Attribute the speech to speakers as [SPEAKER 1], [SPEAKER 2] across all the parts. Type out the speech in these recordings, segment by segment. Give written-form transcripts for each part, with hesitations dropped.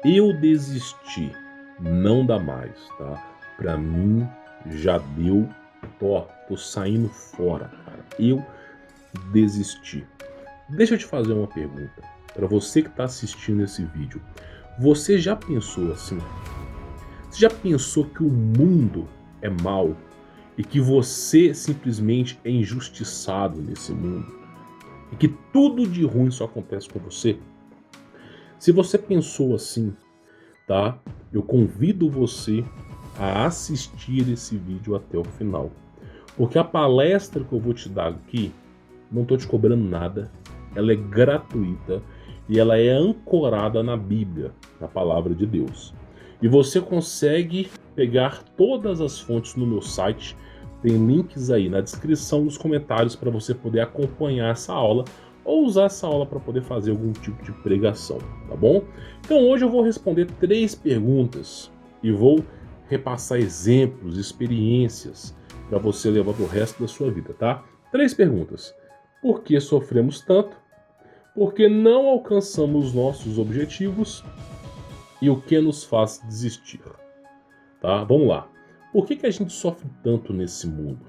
[SPEAKER 1] Eu desisti, não dá mais, tá? Pra mim já deu, tô saindo fora, cara. Eu desisti. Deixa eu te fazer uma pergunta. Pra você que tá assistindo esse vídeo, você já pensou assim? Você já pensou que o mundo é mau e que você simplesmente é injustiçado nesse mundo? E que tudo de ruim só acontece com você? Se você pensou assim, tá? Eu convido você a assistir esse vídeo até o final. Porque a palestra que eu vou te dar aqui, não estou te cobrando nada, ela é gratuita e ela é ancorada na Bíblia, na palavra de Deus. E você consegue pegar todas as fontes no meu site, tem links aí na descrição dos comentários para você poder acompanhar essa aula ou usar essa aula para poder fazer algum tipo de pregação, tá bom? Então hoje eu vou responder 3 perguntas e vou repassar exemplos, experiências para você levar para o resto da sua vida, tá? 3 perguntas. Por que sofremos tanto? Por que não alcançamos nossos objetivos? E o que nos faz desistir? Tá? Vamos lá. Por que a gente sofre tanto nesse mundo?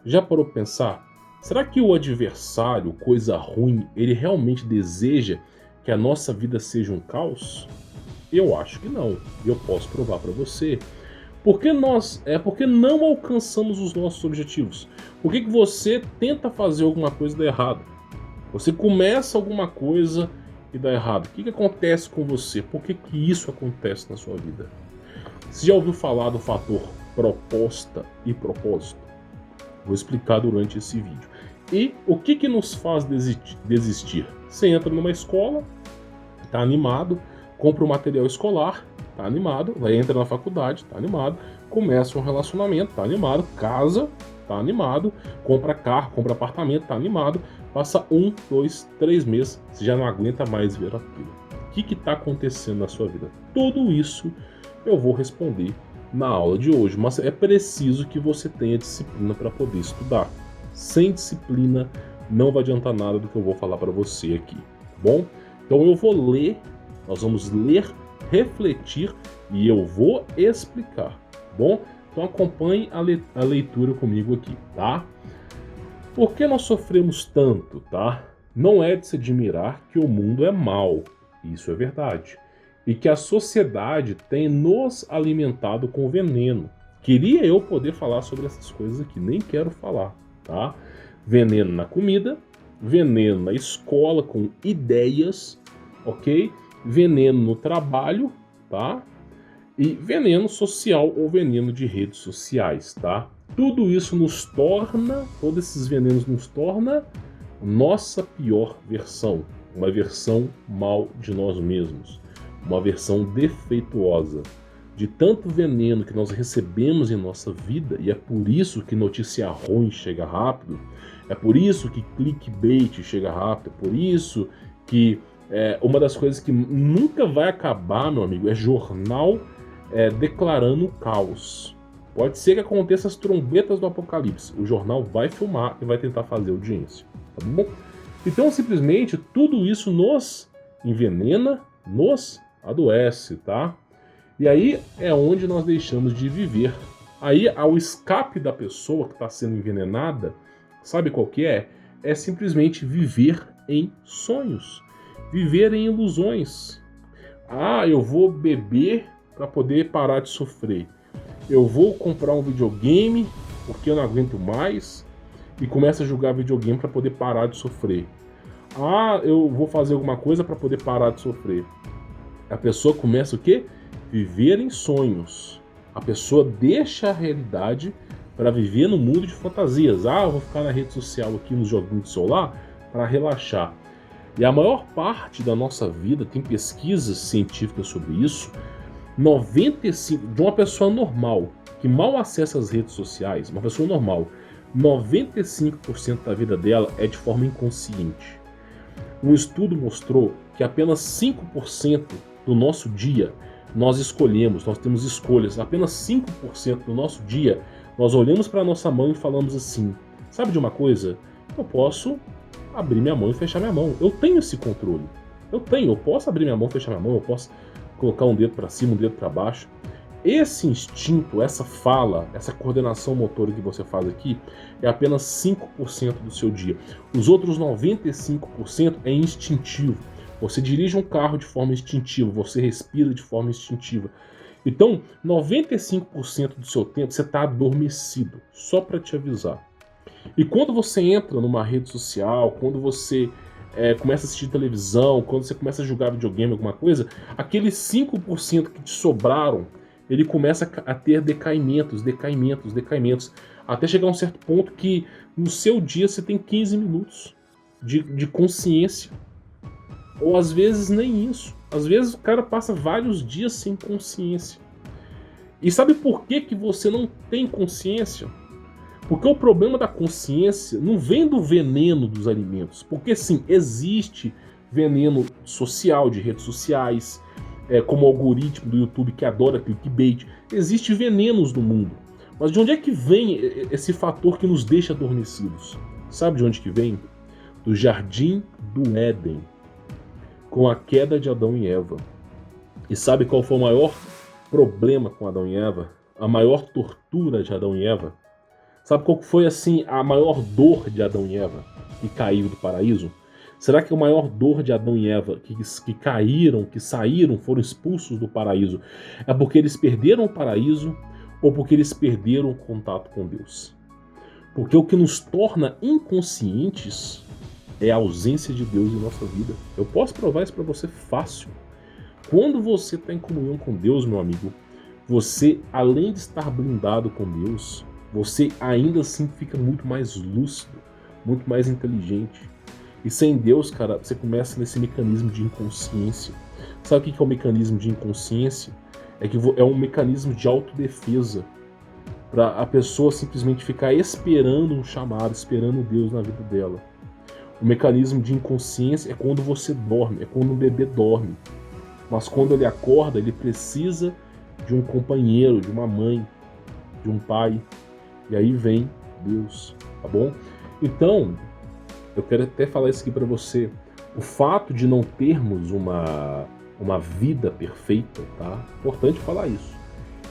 [SPEAKER 1] Já parou para pensar? Será que o adversário, coisa ruim, ele realmente deseja que a nossa vida seja um caos? Eu acho que não. E eu posso provar para você. Porque não alcançamos os nossos objetivos? Por que você tenta fazer alguma coisa e dá errado? Você começa alguma coisa e dá errado. O que acontece com você? Por que isso acontece na sua vida? Você já ouviu falar do fator proposta e propósito? Vou explicar durante esse vídeo. E o que nos faz desistir? Você entra numa escola, tá animado, compra um material escolar, tá animado, entra na faculdade, tá animado, começa um relacionamento, tá animado, casa, tá animado, compra carro, compra apartamento, tá animado, passa 1, 2, 3 meses, você já não aguenta mais ver aquilo. O que tá acontecendo na sua vida? Tudo isso eu vou responder na aula de hoje, mas é preciso que você tenha disciplina para poder estudar. Sem disciplina não vai adiantar nada do que eu vou falar para você aqui, tá bom? Então eu vou ler, nós vamos ler, refletir e eu vou explicar, tá bom? Então acompanhe a leitura comigo aqui, tá? Por que nós sofremos tanto, tá? Não é de se admirar que o mundo é mau, isso é verdade. E que a sociedade tem nos alimentado com veneno. Queria eu poder falar sobre essas coisas aqui, nem quero falar, tá? Veneno na comida, veneno na escola com ideias, ok? Veneno no trabalho, tá? E veneno social ou veneno de redes sociais, tá? Tudo isso nos torna, todos esses venenos nos torna nossa pior versão, uma versão mal de nós mesmos, uma versão defeituosa. De tanto veneno que nós recebemos em nossa vida, e é por isso que notícia ruim chega rápido, é por isso que clickbait chega rápido, é por isso que uma das coisas que nunca vai acabar, meu amigo, é jornal declarando o caos. Pode ser que aconteça as trombetas do apocalipse, o jornal vai filmar e vai tentar fazer audiência, tá bom? Então simplesmente tudo isso nos envenena, nos adoece, tá? E aí é onde nós deixamos de viver. Aí ao escape da pessoa que está sendo envenenada, sabe qual que é? É simplesmente viver em sonhos, viver em ilusões. Ah, eu vou beber para poder parar de sofrer. Eu vou comprar um videogame porque eu não aguento mais e começo a jogar videogame para poder parar de sofrer. Ah, eu vou fazer alguma coisa para poder parar de sofrer. A pessoa começa o quê? Viver em sonhos. A pessoa deixa a realidade para viver no mundo de fantasias. Ah, eu vou ficar na rede social aqui nos joguinhos de celular para relaxar. E a maior parte da nossa vida, tem pesquisas científicas sobre isso, 95% de uma pessoa normal, que mal acessa as redes sociais, uma pessoa normal, 95% da vida dela é de forma inconsciente. Um estudo mostrou que apenas 5% do nosso dia nós escolhemos, nós temos escolhas. Apenas 5% do nosso dia nós olhamos para a nossa mão e falamos assim: sabe de uma coisa? Eu posso abrir minha mão e fechar minha mão. Eu tenho esse controle. Eu posso abrir minha mão e fechar minha mão, eu posso colocar um dedo para cima, um dedo para baixo. Esse instinto, essa fala, essa coordenação motora que você faz aqui é apenas 5% do seu dia. Os outros 95% é instintivo. Você dirige um carro de forma instintiva, você respira de forma instintiva. Então, 95% do seu tempo você está adormecido, só para te avisar. E quando você entra numa rede social, quando você começa a assistir televisão, quando você começa a jogar videogame, alguma coisa, aqueles 5% que te sobraram, ele começa a ter decaimentos, até chegar a um certo ponto que no seu dia você tem 15 minutos de consciência. Ou às vezes nem isso. Às vezes o cara passa vários dias sem consciência. E sabe por que você não tem consciência? Porque o problema da consciência não vem do veneno dos alimentos. Porque sim, existe veneno social de redes sociais, como o algoritmo do YouTube que adora clickbait. Existem venenos no mundo. Mas de onde é que vem esse fator que nos deixa adormecidos? Sabe de onde que vem? Do jardim do Éden, com a queda de Adão e Eva. E sabe qual foi o maior problema com Adão e Eva? A maior tortura de Adão e Eva? Sabe qual foi assim a maior dor de Adão e Eva que caiu do paraíso? Será que a maior dor de Adão e Eva que caíram, que saíram, foram expulsos do paraíso, é porque eles perderam o paraíso ou porque eles perderam o contato com Deus? Porque o que nos torna inconscientes é a ausência de Deus em nossa vida. Eu posso provar isso para você fácil. Quando você está em comunhão com Deus, meu amigo, você, além de estar blindado com Deus, você ainda assim fica muito mais lúcido, muito mais inteligente. E sem Deus, cara, você começa nesse mecanismo de inconsciência. Sabe o que é o mecanismo de inconsciência? É um mecanismo de autodefesa, para a pessoa simplesmente ficar esperando um chamado, esperando Deus na vida dela. O mecanismo de inconsciência é quando você dorme, é quando um bebê dorme. Mas quando ele acorda, ele precisa de um companheiro, de uma mãe, de um pai. E aí vem Deus, tá bom? Então, eu quero até falar isso aqui para você. O fato de não termos uma vida perfeita, tá? Importante falar isso.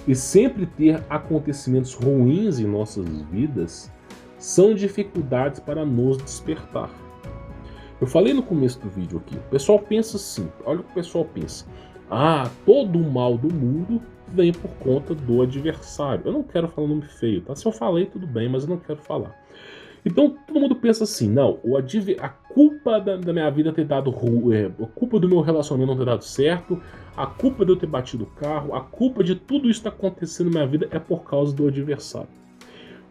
[SPEAKER 1] E sempre ter acontecimentos ruins em nossas vidas são dificuldades para nos despertar. Eu falei no começo do vídeo aqui, o pessoal pensa assim, olha o que o pessoal pensa. Todo o mal do mundo vem por conta do adversário. Eu não quero falar nome feio, tá? Se eu falei, tudo bem, mas eu não quero falar. Então, todo mundo pensa assim, não, a culpa da minha vida ter dado ruim, a culpa do meu relacionamento não ter dado certo, a culpa de eu ter batido o carro, a culpa de tudo isso que está acontecendo na minha vida é por causa do adversário.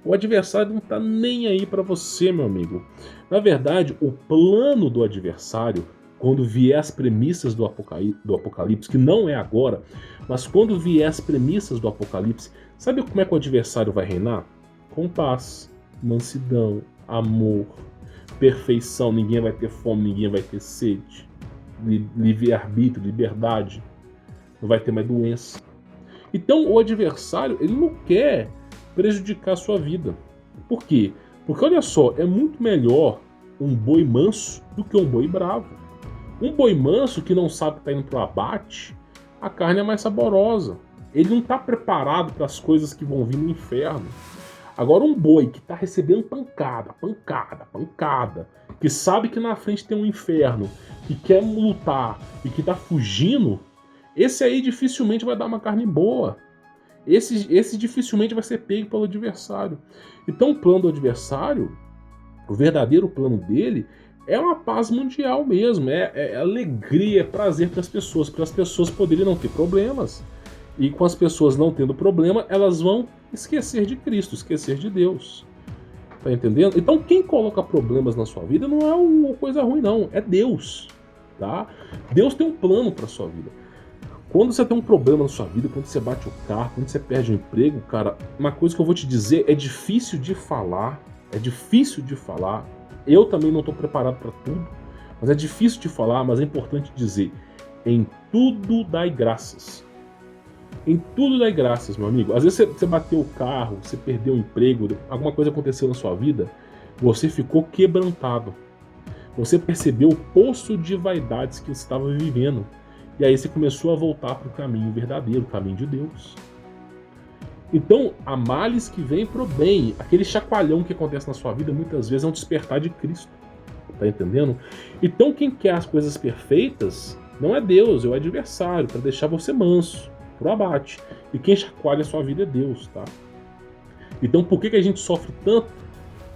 [SPEAKER 1] O adversário não está nem aí para você, meu amigo. Na verdade, o plano do adversário, quando vier as premissas do Apocalipse, que não é agora, mas quando vier as premissas do Apocalipse, sabe como é que o adversário vai reinar? Com paz, mansidão, amor, perfeição, ninguém vai ter fome, ninguém vai ter sede, livre-arbítrio, liberdade, não vai ter mais doença. Então o adversário, ele não quer prejudicar a sua vida. Por quê? Porque olha só, é muito melhor um boi manso do que um boi bravo. Um boi manso que não sabe que está indo para o abate, a carne é mais saborosa. Ele não está preparado para as coisas que vão vir no inferno. Agora um boi que está recebendo pancada, que sabe que na frente tem um inferno, que quer lutar e que está fugindo, esse aí dificilmente vai dar uma carne boa. Esse dificilmente vai ser pego pelo adversário. Então o plano do adversário, o verdadeiro plano dele, é uma paz mundial mesmo, é alegria, é prazer para as pessoas poderem não ter problemas. E com as pessoas não tendo problema, elas vão esquecer de Cristo, esquecer de Deus. Tá entendendo? Então quem coloca problemas na sua vida não é uma coisa ruim não, é Deus. Tá? Deus tem um plano para sua vida. Quando você tem um problema na sua vida, quando você bate o carro, quando você perde o emprego, cara, uma coisa que eu vou te dizer, é difícil de falar, eu também não estou preparado para tudo, mas é difícil de falar, mas é importante dizer, em tudo dai graças. Em tudo dai graças, meu amigo. Às vezes você bateu o carro, você perdeu o emprego, alguma coisa aconteceu na sua vida, você ficou quebrantado. Você percebeu o poço de vaidades que você estava vivendo. E aí você começou a voltar para o caminho verdadeiro, o caminho de Deus. Então, há males que vêm pro bem. Aquele chacoalhão que acontece na sua vida muitas vezes é um despertar de Cristo. Tá entendendo? Então, quem quer as coisas perfeitas não é Deus, é o adversário, para deixar você manso, pro abate. E quem chacoalha a sua vida é Deus, tá? Então, por que a gente sofre tanto?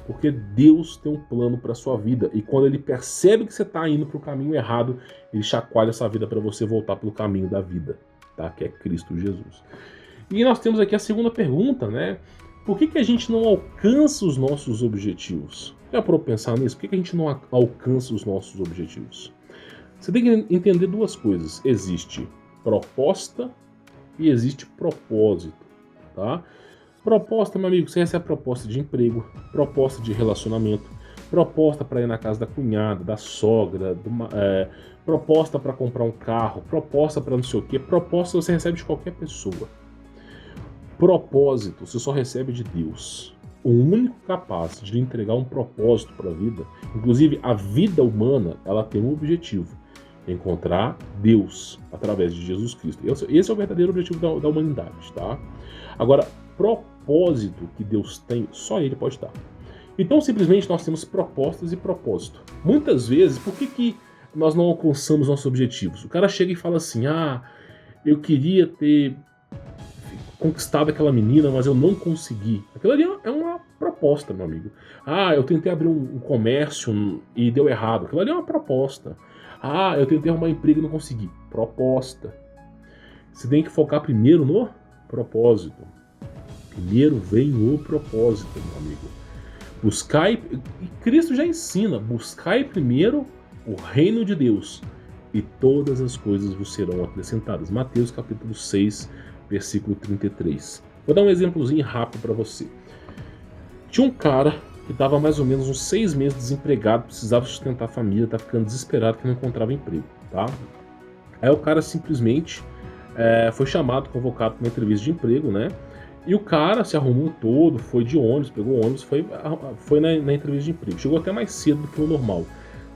[SPEAKER 1] Porque Deus tem um plano para sua vida. E quando ele percebe que você está indo para o caminho errado, ele chacoalha essa vida para você voltar pelo caminho da vida, tá? Que é Cristo Jesus. E nós temos aqui a segunda pergunta, né? Por que a gente não alcança os nossos objetivos? Já parou pra pensar nisso? Por que a gente não alcança os nossos objetivos? Você tem que entender duas coisas. Existe proposta e existe propósito, tá? Proposta, meu amigo, você recebe proposta de emprego, proposta de relacionamento, proposta para ir na casa da cunhada, da sogra, proposta para comprar um carro, proposta para não sei o quê. Proposta você recebe de qualquer pessoa. Propósito você só recebe de Deus. O único capaz de entregar um propósito para a vida, inclusive a vida humana, ela tem um objetivo: encontrar Deus através de Jesus Cristo. Esse é o verdadeiro objetivo da humanidade, tá? Agora, propósito que Deus tem, só Ele pode dar. Então, simplesmente, nós temos propostas e propósito. Muitas vezes, por que nós não alcançamos nossos objetivos? O cara chega e fala assim: eu queria ter conquistado aquela menina, mas eu não consegui. Aquilo ali é uma proposta, meu amigo. Eu tentei abrir um comércio e deu errado. Aquilo ali é uma proposta. Eu tentei arrumar emprego e não consegui. Proposta. Você tem que focar primeiro no propósito. Primeiro vem o propósito, meu amigo. Buscai, e Cristo já ensina, buscai primeiro o reino de Deus e todas as coisas vos serão acrescentadas. Mateus capítulo 6, versículo 33. Vou dar um exemplozinho rápido para você. Tinha um cara que estava mais ou menos uns 6 meses desempregado, precisava sustentar a família, tá ficando desesperado que não encontrava emprego, tá? Aí o cara simplesmente foi chamado, convocado para uma entrevista de emprego, né? E o cara se arrumou todo, foi de ônibus, pegou ônibus, foi na entrevista de emprego. Chegou até mais cedo do que o normal.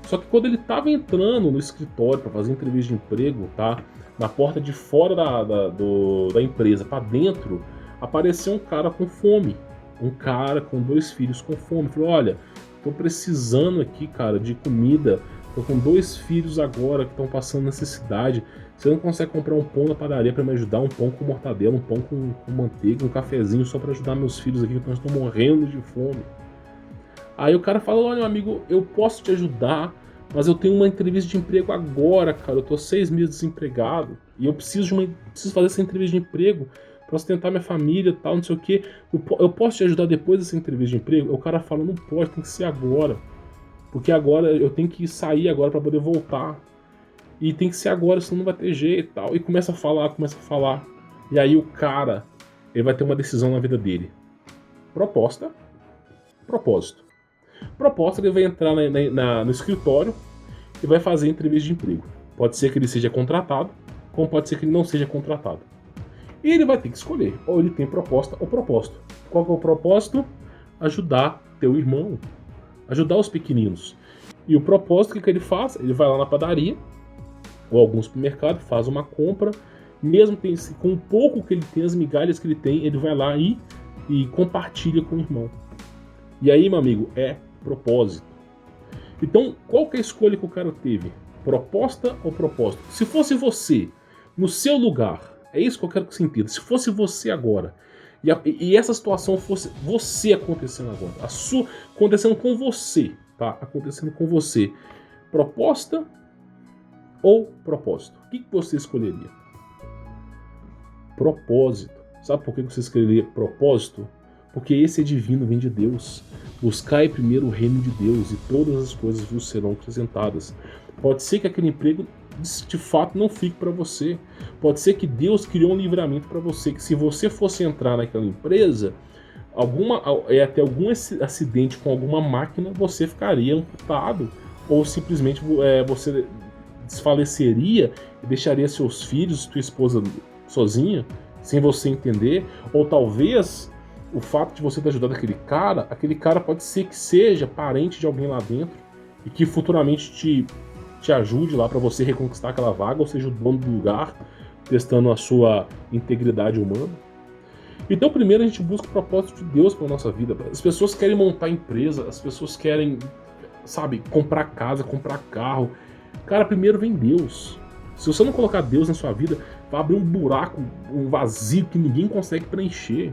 [SPEAKER 1] Só que quando ele estava entrando no escritório para fazer entrevista de emprego, tá? Na porta de fora da empresa, para dentro, apareceu um cara com fome. Um cara com 2 filhos com fome. Falou: olha, tô precisando aqui, cara, de comida. Tô com 2 filhos agora que estão passando necessidade. Você não consegue comprar um pão na padaria para me ajudar? Um pão com mortadela, um pão com manteiga, um cafezinho só para ajudar meus filhos aqui que estão morrendo de fome. Aí o cara fala: olha, meu amigo, eu posso te ajudar, mas eu tenho uma entrevista de emprego agora, cara. Eu tô 6 meses desempregado e eu preciso fazer essa entrevista de emprego para sustentar minha família e tal, não sei o que. Eu posso te ajudar depois dessa entrevista de emprego? O cara fala: não pode, tem que ser agora. Porque agora eu tenho que sair agora para poder voltar. E tem que ser agora, senão não vai ter jeito e tal. E começa a falar. E aí o cara, ele vai ter uma decisão na vida dele. Proposta, propósito. Proposta, ele vai entrar no escritório e vai fazer entrevista de emprego. Pode ser que ele seja contratado, como pode ser que ele não seja contratado. E ele vai ter que escolher, ou ele tem proposta ou propósito. Qual que é o propósito? Ajudar teu irmão, ajudar os pequeninos. E o propósito, o que ele faz? Ele vai lá na padaria ou algum supermercado, faz uma compra, mesmo com o pouco que ele tem, as migalhas que ele tem, ele vai lá e compartilha com o irmão. E aí, meu amigo, é propósito. Então, qual que é a escolha que o cara teve? Proposta ou propósito? Se fosse você, no seu lugar, é isso que eu quero que você entenda. Se fosse você agora, e essa situação fosse você acontecendo agora, acontecendo com você, tá? Acontecendo com você. Proposta ou propósito? O que você escolheria? Propósito. Sabe por que você escolheria propósito? Porque esse é divino, vem de Deus. Buscai primeiro o reino de Deus e todas as coisas vos serão acrescentadas. Pode ser que aquele emprego de fato não fique para você. Pode ser que Deus criou um livramento para você, que se você fosse entrar naquela empresa, até algum acidente com alguma máquina, você ficaria amputado, ou simplesmente você desfaleceria e deixaria seus filhos, sua esposa sozinha, sem você entender. Ou talvez o fato de você ter ajudado aquele cara pode ser que seja parente de alguém lá dentro e que futuramente te ajude lá para você reconquistar aquela vaga, ou seja, o dono do lugar, testando a sua integridade humana. Então, primeiro a gente busca o propósito de Deus para nossa vida. As pessoas querem montar empresa, as pessoas querem, sabe, comprar casa, comprar carro. Cara, primeiro vem Deus. Se você não colocar Deus na sua vida, vai abrir um buraco, um vazio que ninguém consegue preencher.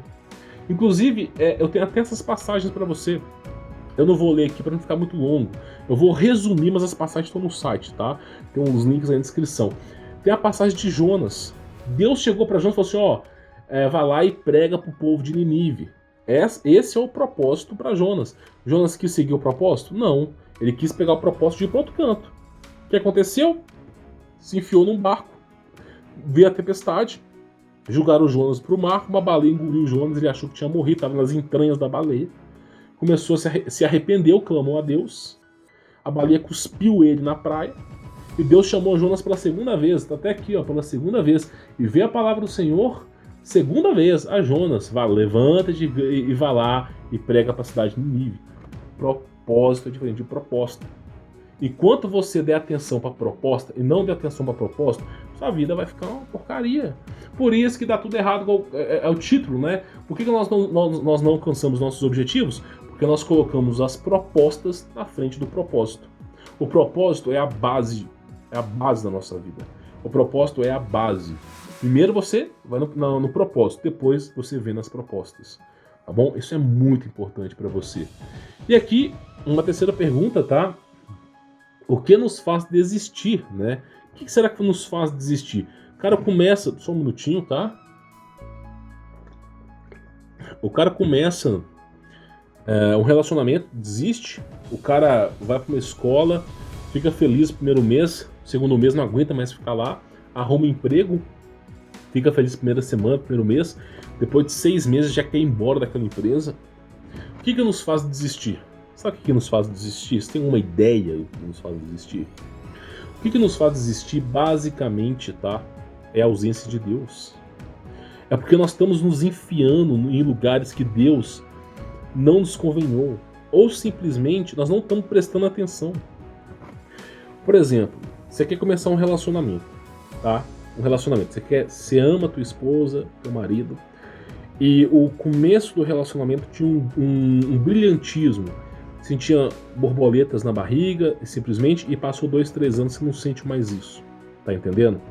[SPEAKER 1] Inclusive, eu tenho até essas passagens para você. Eu não vou ler aqui para não ficar muito longo. Eu vou resumir, mas as passagens estão no site, tá? Tem uns links aí na descrição. Tem a passagem de Jonas. Deus chegou para Jonas e falou assim, vai lá e prega pro povo de Nínive. Esse é o propósito para Jonas. Jonas quis seguir o propósito? Não. Ele quis pegar o propósito de ir para outro canto. O que aconteceu? Se enfiou num barco. Veio a tempestade. Jogaram o Jonas pro mar. Uma baleia engoliu o Jonas. Ele achou que tinha morrido. Estava nas entranhas da baleia. Começou a se arrependeu, clamou a Deus. A baleia cuspiu ele na praia. E Deus chamou Jonas pela segunda vez. Está até aqui, ó, pela segunda vez. E veio a palavra do Senhor, segunda vez, a Jonas. Levanta-te e vá lá e prega para a cidade de Nínive. Propósito é diferente de proposta. Enquanto você der atenção para a proposta e não der atenção para propósito, sua vida vai ficar uma porcaria. Por isso que dá tudo errado, é o título, né? Por que nós não alcançamos nossos objetivos? Porque nós colocamos as propostas na frente do propósito. O propósito é a base da nossa vida. O propósito é a base. Primeiro você vai no propósito, depois você vê nas propostas. Tá bom? Isso é muito importante para você. E aqui, uma terceira pergunta, tá? O que nos faz desistir, né? O que será que nos faz desistir? O cara começa... Só um minutinho, tá? O cara começa um relacionamento, desiste. O cara vai para uma escola, fica feliz no primeiro mês, segundo mês não aguenta mais ficar lá, arruma um emprego, fica feliz na primeira semana, primeiro mês, depois de 6 meses já quer ir embora daquela empresa. O que nos faz desistir? Sabe o que nos faz desistir? Você tem uma ideia do que nos faz desistir? O que nos faz desistir, basicamente, tá? É a ausência de Deus. É porque nós estamos nos enfiando em lugares que Deus não nos convenhou. Ou simplesmente nós não estamos prestando atenção. Por exemplo, você quer começar um relacionamento, tá? Um relacionamento. Você ama tua esposa, teu marido, e o começo do relacionamento tinha um brilhantismo. Sentia borboletas na barriga, simplesmente, e passou 2, 3 anos, você não sente mais isso. Tá entendendo?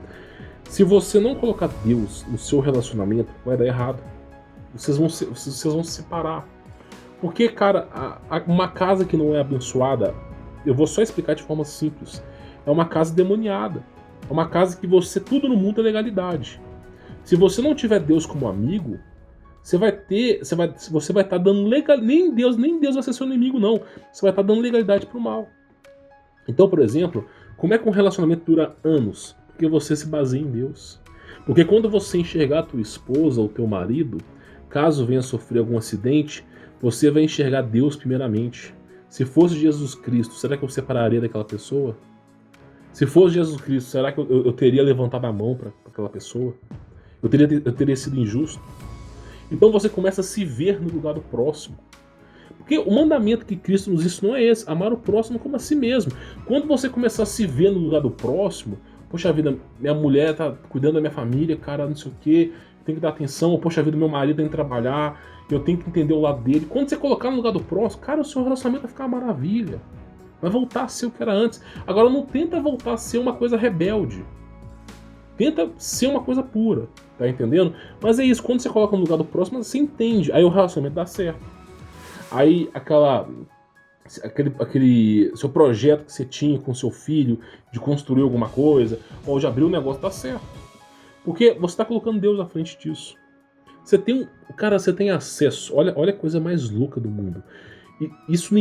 [SPEAKER 1] Se você não colocar Deus no seu relacionamento, vai dar errado. Vocês vão se separar. Porque, cara, uma casa que não é abençoada, eu vou só explicar de forma simples, é uma casa demoniada. É uma casa que tudo no mundo é legalidade. Se você não tiver Deus como amigo, você vai estar dando legal, nem Deus vai ser seu inimigo, não. Você vai estar dando legalidade pro mal. Então, por exemplo, como é que um relacionamento dura anos? Porque você se baseia em Deus. Porque quando você enxergar a tua esposa ou teu marido, caso venha sofrer algum acidente, você vai enxergar Deus primeiramente. Se fosse Jesus Cristo, será que eu separaria daquela pessoa? Se fosse Jesus Cristo, será que eu teria levantado a mão para aquela pessoa? Eu teria sido injusto? Então você começa a se ver no lugar do próximo. Porque o mandamento que Cristo nos ensinou é esse, amar o próximo como a si mesmo. Quando você começar a se ver no lugar do próximo, poxa vida, minha mulher tá cuidando da minha família, cara, não sei o quê, tem que dar atenção, poxa vida, meu marido tem que trabalhar, eu tenho que entender o lado dele. Quando você colocar no lugar do próximo, cara, o seu relacionamento vai ficar uma maravilha. Vai voltar a ser o que era antes. Agora não tenta voltar a ser uma coisa rebelde. Tenta ser uma coisa pura, tá entendendo? Mas é isso, quando você coloca no lugar do próximo, você entende. Aí o relacionamento dá certo. Aí aquele seu projeto que você tinha com seu filho de construir alguma coisa, ou de abrir um negócio, dá certo. Porque você está colocando Deus à frente disso. Você tem acesso. Olha a coisa mais louca do mundo. E isso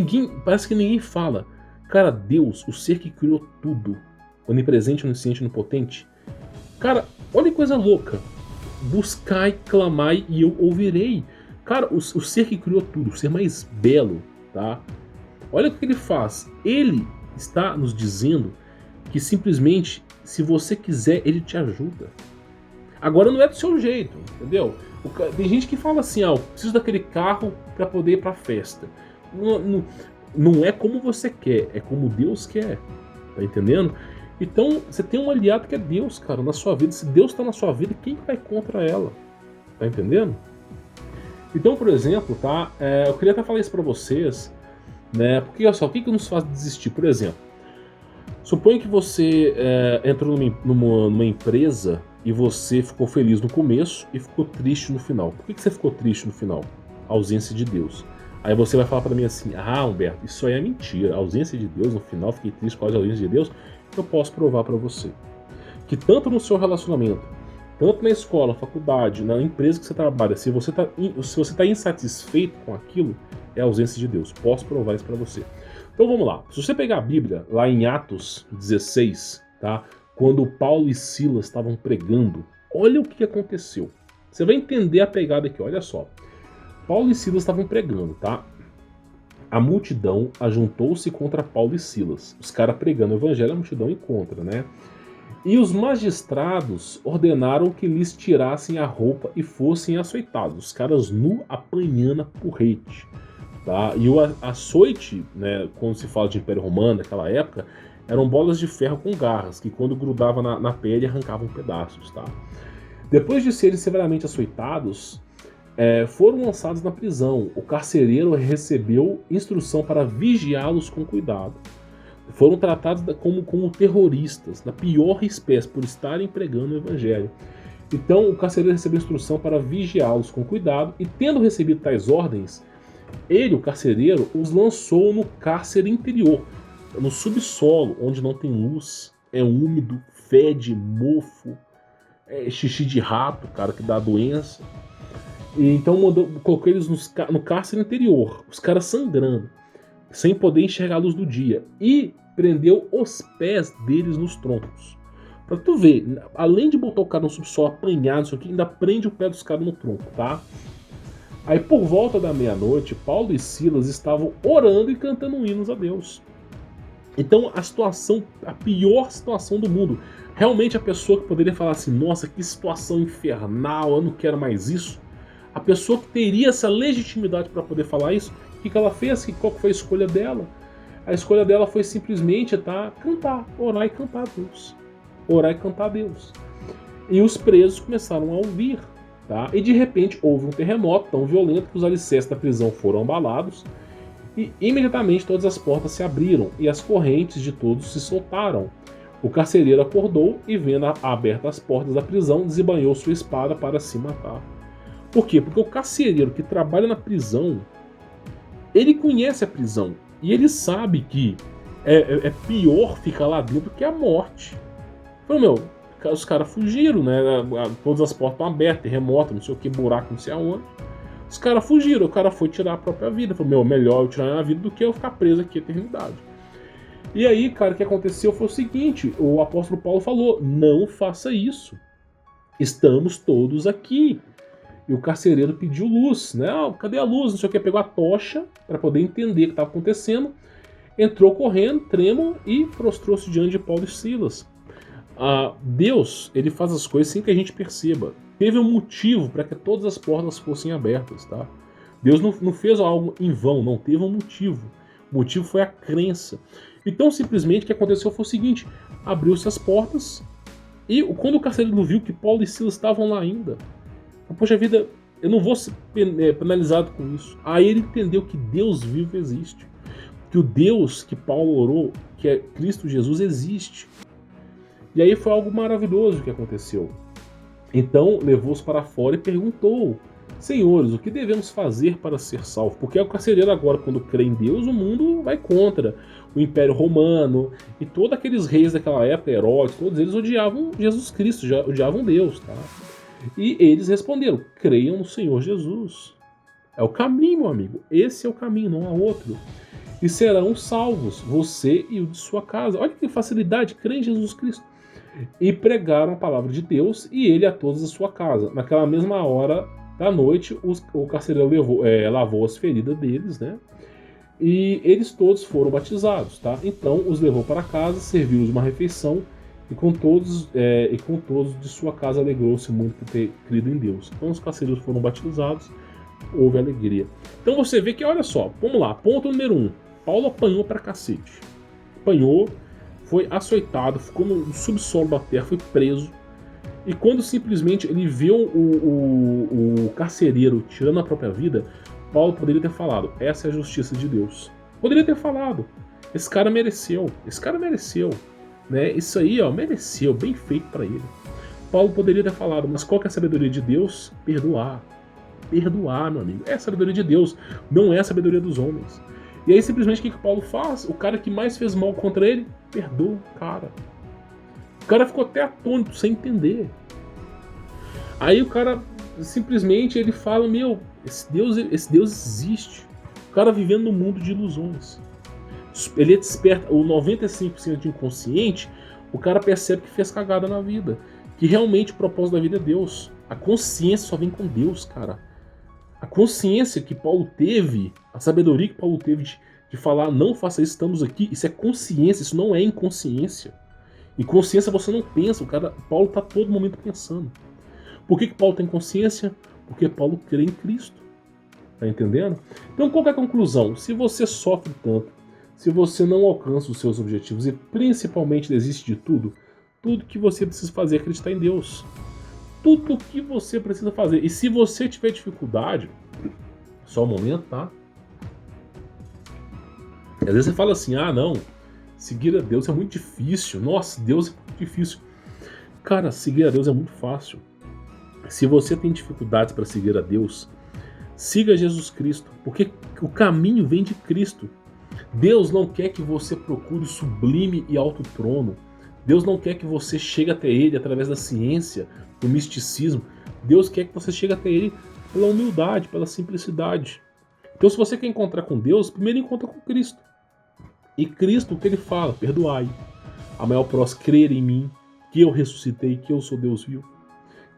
[SPEAKER 1] parece que ninguém fala. Cara, Deus, o ser que criou tudo, onipresente, onisciente, onipotente. Cara, olha que coisa louca. Buscai, clamai e eu ouvirei. Cara, o ser que criou tudo, o ser mais belo, tá? Olha o que ele faz. Ele está nos dizendo que simplesmente, se você quiser, ele te ajuda. Agora não é do seu jeito, entendeu? Tem gente que fala assim, eu preciso daquele carro para poder ir pra festa. Não é como você quer, é como Deus quer. Tá entendendo? Então, você tem um aliado que é Deus, cara, na sua vida. Se Deus está na sua vida, quem vai contra ela? Tá entendendo? Então, por exemplo, tá? Eu queria até falar isso pra vocês, né? Porque, olha só, o que nos faz desistir? Por exemplo, suponha que você entrou numa empresa e você ficou feliz no começo e ficou triste no final. Por que você ficou triste no final? A ausência de Deus. Aí você vai falar pra mim assim: ah, Humberto, isso aí é mentira. A ausência de Deus, no final fiquei triste por causa da ausência de Deus. Eu posso provar pra você que tanto no seu relacionamento, tanto na escola, faculdade, na empresa que você trabalha, se você tá insatisfeito com aquilo, é a ausência de Deus. Posso provar isso pra você. Então vamos lá. Se você pegar a Bíblia, lá em Atos 16, tá? Quando Paulo e Silas estavam pregando, olha o que aconteceu. Você vai entender a pegada aqui, olha só. Paulo e Silas estavam pregando, tá? A multidão ajuntou-se contra Paulo e Silas. Os caras pregando o evangelho, a multidão encontra, né? E os magistrados ordenaram que lhes tirassem a roupa e fossem açoitados. Os caras nu apanhando a porrete. Tá? E o açoite, né, quando se fala de Império Romano naquela época, eram bolas de ferro com garras, que quando grudava na pele arrancavam pedaços. Tá? Depois de serem severamente açoitados, foram lançados na prisão. O carcereiro recebeu instrução para vigiá-los com cuidado. Foram tratados como terroristas, da pior espécie, por estarem pregando o evangelho. Então o carcereiro recebeu instrução para vigiá-los com cuidado, e tendo recebido tais ordens, ele, o carcereiro, os lançou no cárcere interior, no subsolo, onde não tem luz, é úmido, fede, mofo, é xixi de rato, cara, que dá doença. E então colocou eles no cárcere interior, os caras sangrando, sem poder enxergar a luz do dia, e prendeu os pés deles nos troncos. Pra tu ver, além de botar o cara no subsolo apanhado, isso aqui, ainda prende o pé dos caras no tronco, tá? Aí por volta da meia-noite, Paulo e Silas estavam orando e cantando hinos a Deus. Então a pior situação do mundo, realmente a pessoa que poderia falar assim: nossa, que situação infernal, eu não quero mais isso. A pessoa que teria essa legitimidade para poder falar isso, o que ela fez? Qual foi a escolha dela? A escolha dela foi simplesmente cantar, orar e cantar a Deus. Orar e cantar a Deus. E os presos começaram a ouvir. Tá? E de repente houve um terremoto tão violento que os alicerces da prisão foram abalados. E imediatamente todas as portas se abriram e as correntes de todos se soltaram. O carcereiro acordou e, vendo abertas as portas da prisão, desembanhou sua espada para se matar. Por quê? Porque o carcereiro que trabalha na prisão, ele conhece a prisão e ele sabe que é pior ficar lá dentro que a morte. Então, os caras fugiram, né? Todas as portas estão abertas, terremoto, não sei o que, buraco, não sei aonde. Os caras fugiram, o cara foi tirar a própria vida. Falou: melhor eu tirar a minha vida do que eu ficar preso aqui a eternidade. E aí, cara, o que aconteceu foi o seguinte: o apóstolo Paulo falou: não faça isso. Estamos todos aqui. E o carcereiro pediu luz, né? Cadê a luz? Não sei o que, pegou a tocha para poder entender o que estava acontecendo. Entrou correndo, trêmulo, e prostrou-se diante de Paulo e Silas. Deus, ele faz as coisas sem que a gente perceba. Teve um motivo para que todas as portas fossem abertas, tá? Deus não fez algo em vão, não, teve um motivo. O motivo foi a crença. Então, simplesmente, o que aconteceu foi o seguinte: abriu-se as portas, e quando o carcereiro viu que Paulo e Silas estavam lá ainda, poxa vida, eu não vou ser penalizado com isso. Aí ele entendeu que Deus vivo existe. Que o Deus que Paulo orou, que é Cristo Jesus, existe. E aí foi algo maravilhoso que aconteceu. Então levou-os para fora e perguntou: senhores, o que devemos fazer para ser salvos? Porque o carcereiro agora, quando crê em Deus, o mundo vai contra. O Império Romano e todos aqueles reis daquela época, Herodes, todos eles odiavam Jesus Cristo, já odiavam Deus, tá? E eles responderam: creiam no Senhor Jesus. É o caminho, meu amigo. Esse é o caminho, não há outro. E serão salvos, você e o de sua casa. Olha que facilidade, crê em Jesus Cristo. E pregaram a palavra de Deus, e ele a todos a sua casa. Naquela mesma hora da noite, o carcereiro lavou as feridas deles, né? E eles todos foram batizados, tá? Então os levou para casa, serviu-os uma refeição, e com todos de sua casa alegrou-se muito por ter crido em Deus. Então os carcereiros foram batizados, houve alegria. Então você vê que, olha só, vamos lá, ponto número 1. Paulo apanhou pra cacete. Apanhou, foi açoitado, ficou no subsolo da terra, foi preso. E quando simplesmente ele viu o carcereiro tirando a própria vida, Paulo poderia ter falado: essa é a justiça de Deus. Poderia ter falado: esse cara mereceu, né? Isso aí, ó, mereceu, bem feito para ele. Paulo poderia ter falado: mas qual que é a sabedoria de Deus? Perdoar. Perdoar, meu amigo. É a sabedoria de Deus, não é a sabedoria dos homens. E aí simplesmente o que Paulo faz? O cara que mais fez mal contra ele, perdoa o cara. O cara ficou até atônito, sem entender. Aí o cara simplesmente ele fala: meu, esse Deus existe. O cara vivendo num mundo de ilusões. Ele desperta o 95% de inconsciente, o cara percebe que fez cagada na vida. Que realmente o propósito da vida é Deus. A consciência só vem com Deus, cara. A consciência que Paulo teve, a sabedoria que Paulo teve de falar: não faça isso, estamos aqui, isso é consciência, isso não é inconsciência. Em consciência você não pensa, Paulo está todo momento pensando. Por que Paulo tem consciência? Porque Paulo crê em Cristo. Tá entendendo? Então qual que é a conclusão? Se você sofre tanto, se você não alcança os seus objetivos e principalmente desiste de tudo, tudo que você precisa fazer é acreditar em Deus. Tudo o que você precisa fazer. E se você tiver dificuldade, só um momento, tá? Às vezes você fala assim: ah, não, seguir a Deus é muito difícil. Nossa, Deus é muito difícil. Cara, seguir a Deus é muito fácil. Se você tem dificuldades para seguir a Deus, siga Jesus Cristo, porque o caminho vem de Cristo. Deus não quer que você procure o sublime e alto trono. Deus não quer que você chegue até Ele através da ciência, do misticismo. Deus quer que você chegue até Ele pela humildade, pela simplicidade. Então, se você quer encontrar com Deus, primeiro encontra com Cristo. E Cristo, o que Ele fala? Perdoai. Amai ao próximo, crer em mim, que eu ressuscitei, que eu sou Deus vivo.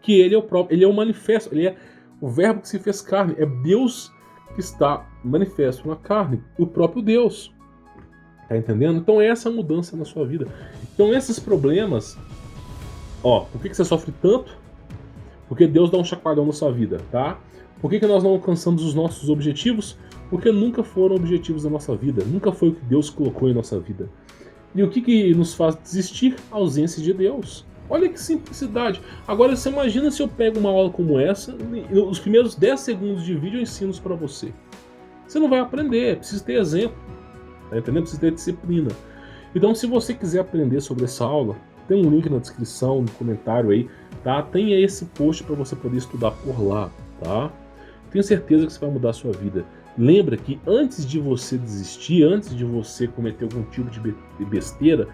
[SPEAKER 1] Que Ele é o próprio, Ele é o manifesto, Ele é o verbo que se fez carne. É Deus que está manifesto na carne, o próprio Deus. Tá entendendo? Então essa é a mudança na sua vida. Então esses problemas, ó, por que você sofre tanto? Porque Deus dá um chacoalhão na sua vida, tá? Por que nós não alcançamos os nossos objetivos? Porque nunca foram objetivos da nossa vida, nunca foi o que Deus colocou em nossa vida. E o que nos faz desistir? A ausência de Deus. Olha que simplicidade. Agora você imagina se eu pego uma aula como essa, os primeiros 10 segundos de vídeo eu ensino isso pra você. Você não vai aprender, precisa ter exemplo. Tá entendendo? Precisa ter disciplina. Então, se você quiser aprender sobre essa aula, tem um link na descrição, no comentário aí, tá? Tem esse post para você poder estudar por lá, tá? Tenho certeza que isso vai mudar a sua vida. Lembra que antes de você desistir, antes de você cometer algum tipo de besteira,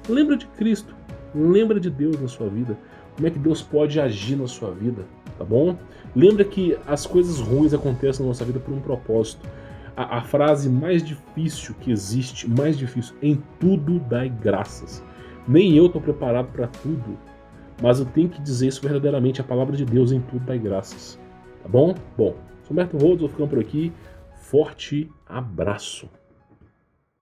[SPEAKER 1] lembra de Cristo, lembra de Deus na sua vida, como é que Deus pode agir na sua vida, tá bom? Lembra que as coisas ruins acontecem na nossa vida por um propósito. A frase mais difícil que existe, mais difícil: em tudo dai graças. Nem eu estou preparado para tudo, mas eu tenho que dizer isso verdadeiramente, a palavra de Deus: em tudo dai graças. Tá bom? Bom, sou Humberto Rhodes, vou ficando por aqui. Forte abraço.